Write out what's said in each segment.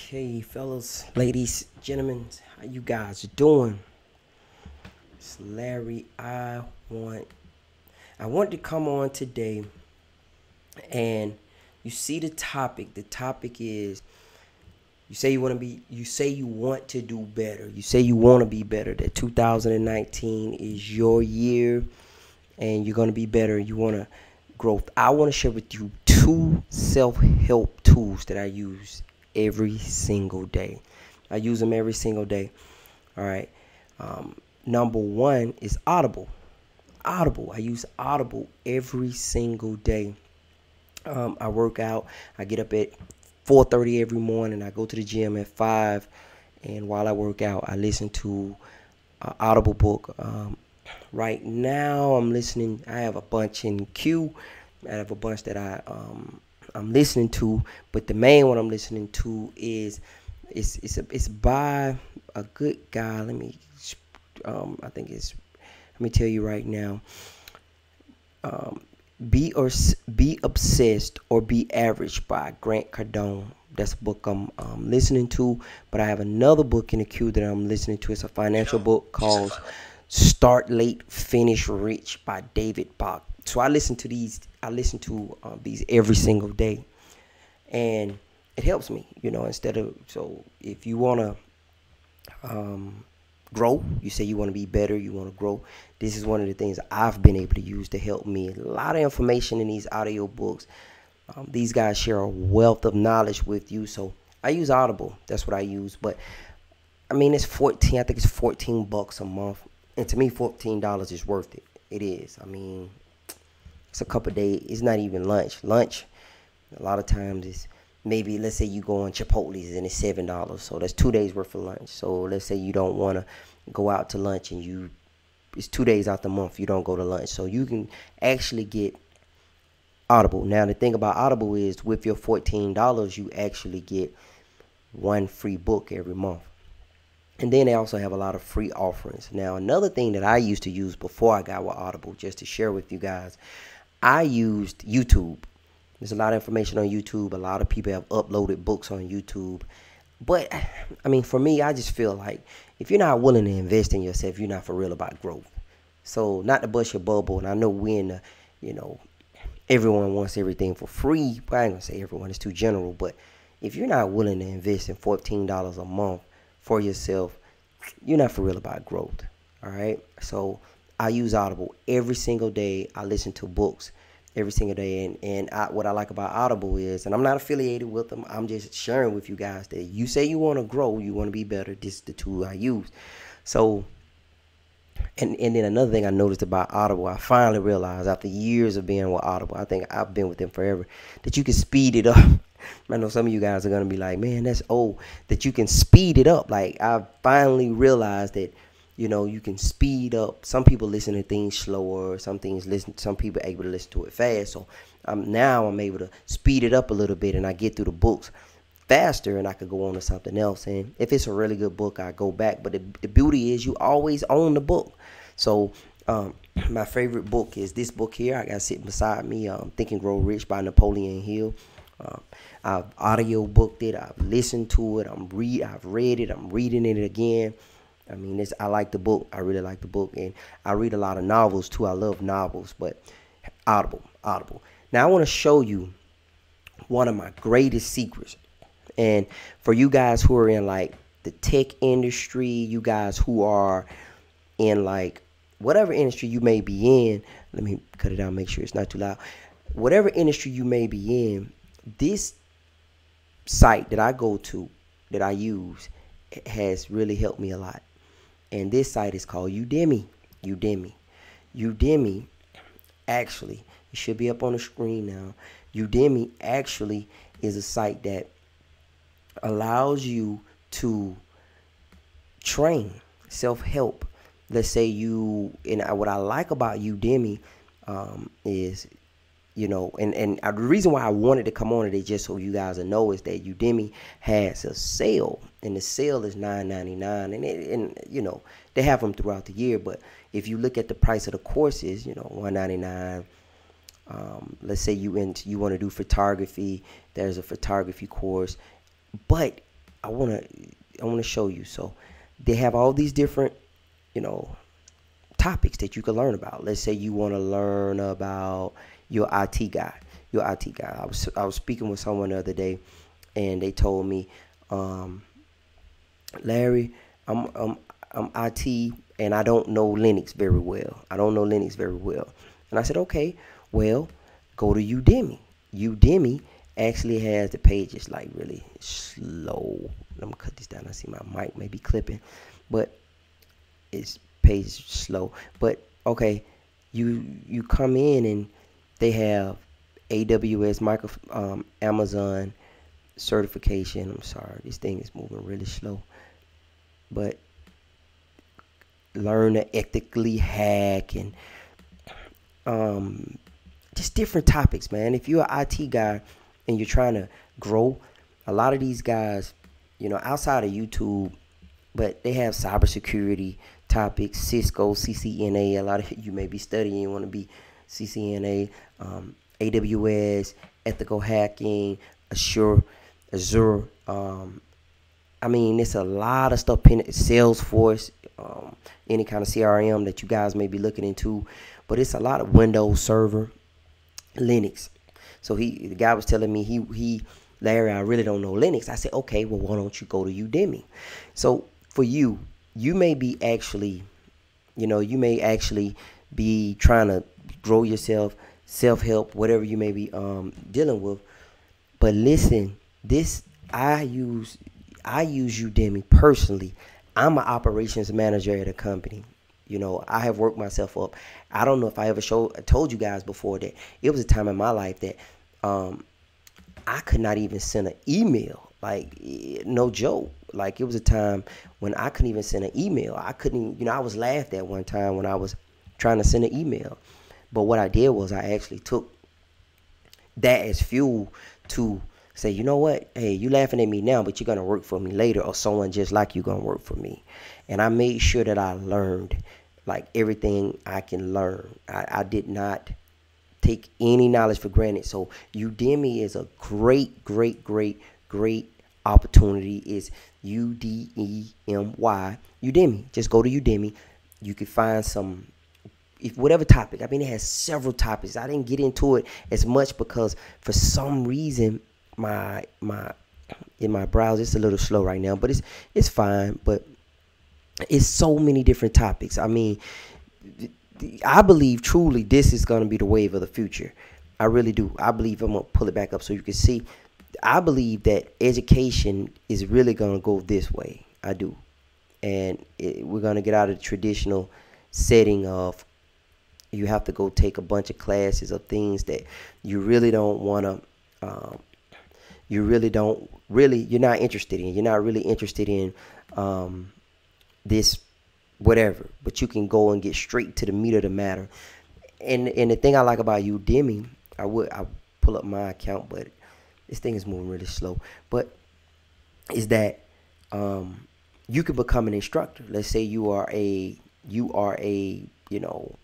Okay, fellas, ladies, gentlemen, how you guys doing? It's Larry. I want to come on today, and you see the topic. The topic is you say you want to do better. You say you want to be better. That 2019 is your year, and you're gonna be better. You want to growth. I want to share with you two self-help tools that I use every single day. I use them every single day. All right. Number one is Audible. Audible. I use Audible every single day. I work out. I get up at 4:30 every morning. I go to the gym at 5, and while I work out, I listen to Audible book. Right now, I'm listening. I have a bunch in queue. I have a bunch that I'm listening to, but the main one I'm listening to is it's by a good guy. I think it's let me tell you right now. Um, be obsessed or be average by Grant Cardone. That's a book I'm listening to, but I have another book in the queue that I'm listening to. It's a financial book called Start Late, Finish Rich by David Bach. So I listen to these. I listen to these every single day, and it helps me. So if you wanna grow, you say you want to be better, you want to grow. This is one of the things I've been able to use to help me. A lot of information in these audio books. These guys share a wealth of knowledge with you. So I use Audible. That's what I use. But I mean, it's 14. I think it's $14 a month, and to me, $14 is worth it. It is. I mean, it's a couple of days. It's not even lunch. Lunch, a lot of times is maybe, let's say you go on Chipotle's and it's $7. So that's 2 days worth of lunch. So let's say you don't want to go out to lunch and it's 2 days out the month you don't go to lunch. So you can actually get Audible. Now the thing about Audible is with your $14 you actually get one free book every month. And then they also have a lot of free offerings. Now another thing that I used to use before I got with Audible, just to share with you guys, I used YouTube. There's a lot of information on YouTube. A lot of people have uploaded books on YouTube. But, I mean, for me, I just feel like if you're not willing to invest in yourself, you're not for real about growth. So, not to bust your bubble, and I know we're in everyone wants everything for free. But I ain't going to say everyone, it's too general. But if you're not willing to invest in $14 a month for yourself, you're not for real about growth. All right? So, I use Audible every single day. I listen to books every single day, and what I like about Audible is, and I'm not affiliated with them, I'm just sharing with you guys that you say you want to grow, you want to be better, this is the tool I use. So, and then another thing I noticed about Audible, I finally realized after years of being with Audible, I think I've been with them forever, that you can speed it up. I know some of you guys are going to be like, man, that's old, that you can speed it up. Like, I finally realized that you can speed up. Some people listen to things slower. Some people are able to listen to it fast. So now I'm able to speed it up a little bit, and I get through the books faster, and I could go on to something else. And if it's a really good book, I go back. But the beauty is you always own the book. So my favorite book is this book here. I got sitting beside me, Think and Grow Rich by Napoleon Hill. I've audio booked it. I've listened to it. I've read it. I'm reading it again. I mean, I like the book. I really like the book. And I read a lot of novels, too. I love novels. But Audible. Now, I want to show you one of my greatest secrets. And for you guys who are in, like, the tech industry, you guys who are in, like, whatever industry you may be in. Let me cut it down, make sure it's not too loud. Whatever industry you may be in, this site that I go to, that I use, has really helped me a lot. And this site is called Udemy. Udemy actually, it should be up on the screen now. Udemy actually is a site that allows you to train self-help. Let's say and what I like about Udemy is, and the reason why I wanted to come on today, just so you guys will know, is that Udemy has a sale, and the sale is $9.99, and they have them throughout the year. But if you look at the price of the courses, $199. Let's say you want to do photography, there's a photography course, but I wanna show you. So they have all these different, you know, topics that you can learn about. Let's say you want to learn about your IT guy. Your IT guy. I was speaking with someone the other day, and they told me, um, Larry, I'm I'm I'm IT, and I don't know Linux very well. I don't know Linux very well. And I said, okay, well, go to Udemy. Udemy actually has the pages like really slow. Let me cut this down. I see my mic may be clipping, but it's pages slow. But okay, you come in and they have AWS, Amazon certification. I'm sorry, this thing is moving really slow. But learn to ethically hack and um, just different topics, man. If you're an IT guy and you're trying to grow, a lot of these guys, outside of YouTube, but they have cybersecurity topics, Cisco, CCNA. A lot of you may be studying, you want to be CCNA, AWS, ethical hacking, Azure. I mean, it's a lot of stuff. Salesforce, any kind of CRM that you guys may be looking into, but it's a lot of Windows Server, Linux. So the guy was telling me Larry, I really don't know Linux. I said, okay, well, why don't you go to Udemy? So for you may be actually, you may actually be trying to grow yourself, self-help, whatever you may be dealing with. But listen, I use Udemy personally. I'm an operations manager at a company. I have worked myself up. I don't know if I ever told you guys before that it was a time in my life that I could not even send an email. Like, no joke. Like, it was a time when I couldn't even send an email. I couldn't, I was laughed at one time when I was trying to send an email. But what I did was I actually took that as fuel to say, you know what? Hey, you laughing at me now, but you're going to work for me later, or someone just like you going to work for me. And I made sure that I learned like everything I can learn. I did not take any knowledge for granted. So Udemy is a great, great, great, great opportunity. Is Udemy, Udemy. Just go to Udemy. You can find whatever topic. I mean, it has several topics. I didn't get into it as much because for some reason my browser, it's a little slow right now, but it's fine. But it's so many different topics. I mean, I believe truly this is going to be the wave of the future. I really do. I believe, I'm going to pull it back up so you can see. I believe that education is really going to go this way. I do. And we're going to get out of the traditional setting of you have to go take a bunch of classes of things that you really don't want to, you're not interested in. You're not really interested in this whatever, but you can go and get straight to the meat of the matter. And the thing I like about Udemy, I pull up my account, but this thing is moving really slow. But is that you can become an instructor. Let's say you are a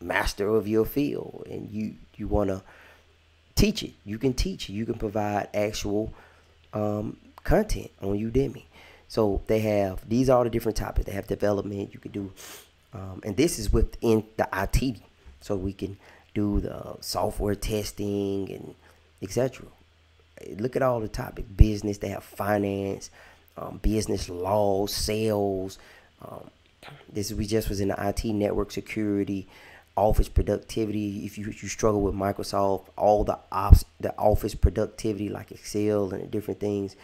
master of your field, and you want to teach it. You can teach it. You can provide actual content on Udemy. So these are all the different topics. They have development. You can do, and this is within the IT. So we can do the software testing and etc. Look at all the topics. Business. They have finance, business law, sales. We just was in the IT, network security, office productivity. If you struggle with Microsoft, all the office productivity like Excel and different things.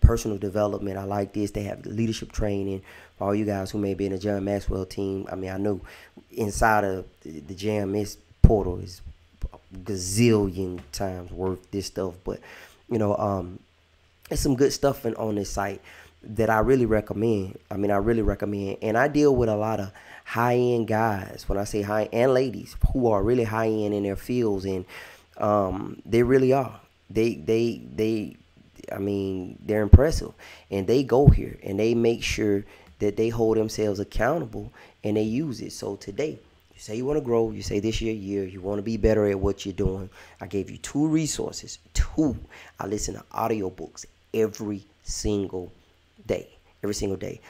Personal development. I like this. They have leadership training for all you guys who may be in a John Maxwell team. I mean, I know inside of the JMS portal is gazillion times worth this stuff, but there's some good stuff on this site that I really recommend. And I deal with a lot of high-end guys. When I say high, and ladies who are really high-end in their fields, and they really are. They're impressive, and they go here and they make sure that they hold themselves accountable and they use it. So today, you say you want to grow, you say this year, you want to be better at what you're doing. I gave you 2 resources. I listen to audiobooks every single day. Every single day.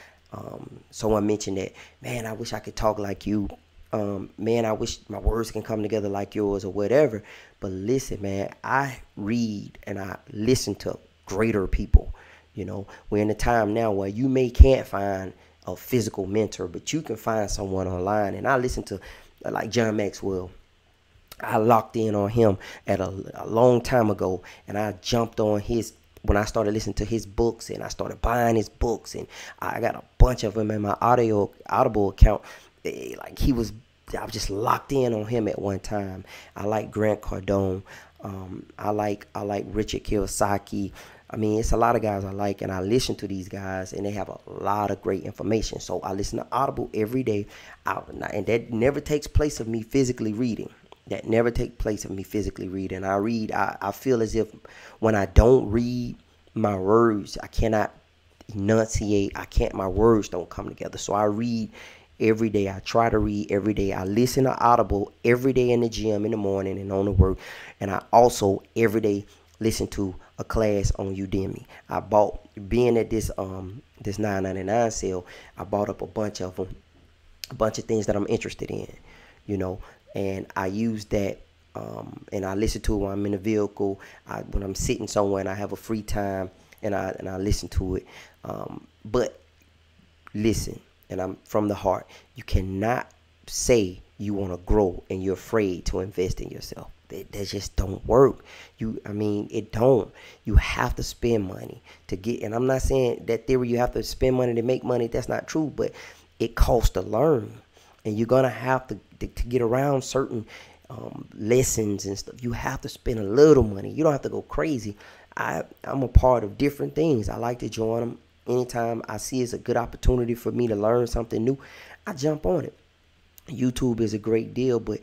Someone mentioned that, man, I wish I could talk like you. Man, I wish my words can come together like yours or whatever. But listen, man, I read and I listen to greater people. You know, we're in a time now where you can't find a physical mentor, but you can find someone online. And I listen to like John Maxwell. I locked in on him at a long time ago, and I jumped on his when I started listening to his books, and I started buying his books, and I got a bunch of them in my Audible account. Like I was just locked in on him at one time. I like Grant Cardone. I like Richard Kiyosaki. I mean, it's a lot of guys I like, and I listen to these guys, and they have a lot of great information. So I listen to Audible every day, and that never takes place of me physically reading. That never takes place of me physically reading. I read. I feel as if when I don't read, my words, I cannot enunciate. My words don't come together. So I read every day. I try to read every day. I listen to Audible every day in the gym in the morning and on the work. And I also every day listen to a class on Udemy. I bought, being at this $9.99 sale, I bought up a bunch of them, a bunch of things that I'm interested in, you know, and I use that, and I listen to it when I'm in the vehicle, when I'm sitting somewhere and I have a free time, and I listen to it. But listen, and I'm from the heart. You cannot say you want to grow and you're afraid to invest in yourself. That just don't work. It don't. You have to spend money to get, and I'm not saying that theory you have to spend money to make money. That's not true, but it costs to learn, and you're gonna have to get around certain lessons and stuff. You have to spend a little money. You don't have to go crazy. I'm a part of different things. I like to join them anytime I see it's a good opportunity for me to learn something new. I jump on it. YouTube is a great deal, but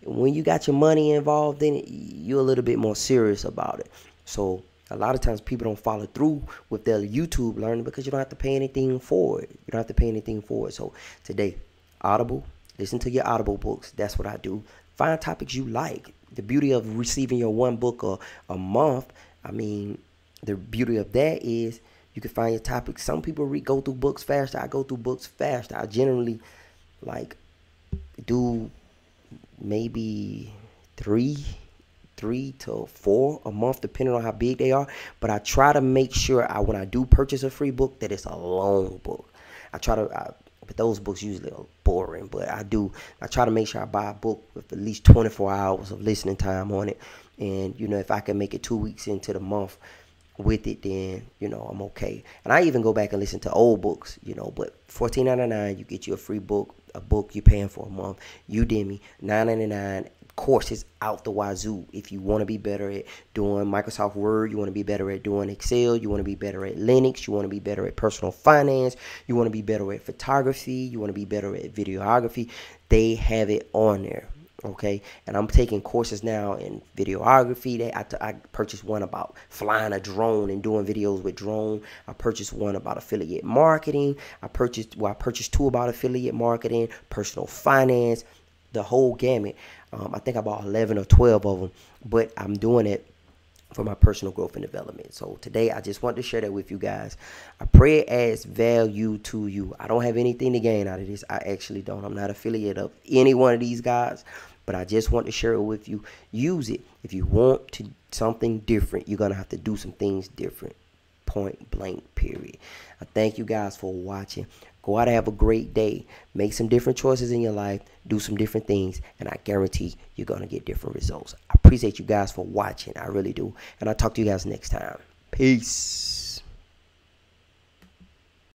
when you got your money involved in it, you're a little bit more serious about it. So a lot of times people don't follow through with their YouTube learning because you don't have to pay anything for it. You don't have to pay anything for it. So today, Audible, listen to your Audible books. That's what I do. Find topics you like. The beauty of receiving your one book a month, the beauty of that is you can find your topics. Some people go through books faster. I go through books faster. I generally do maybe three to four a month, depending on how big they are. But I try to make sure when I do purchase a free book, that it's a long book. But those books usually are boring. But I try to make sure I buy a book with at least 24 hours of listening time on it. And, if I can make it 2 weeks into the month with it, then, I'm okay. And I even go back and listen to old books, but $14.99, you get you a free book, a book you're paying for a month. Udemy, $9.99, courses out the wazoo. If you want to be better at doing Microsoft Word, you want to be better at doing Excel, you want to be better at Linux, you want to be better at personal finance, you want to be better at photography, you want to be better at videography, they have it on there. Okay, and I'm taking courses now in videography. I purchased one about flying a drone and doing videos with drone. I purchased one about affiliate marketing. I purchased two about affiliate marketing, personal finance, the whole gamut. I think I bought 11 or 12 of them, but I'm doing it for my personal growth and development. So today I just want to share that with you guys. I pray it adds value to you. I don't have anything to gain out of this. I actually don't. I'm not affiliate of any one of these guys, but I just want to share it with you. Use it. If you want to something different, you're going to have to do some things different. Point blank, period. I thank you guys for watching. Go out and have a great day. Make some different choices in your life. Do some different things. And I guarantee you're going to get different results. I appreciate you guys for watching. I really do. And I'll talk to you guys next time. Peace.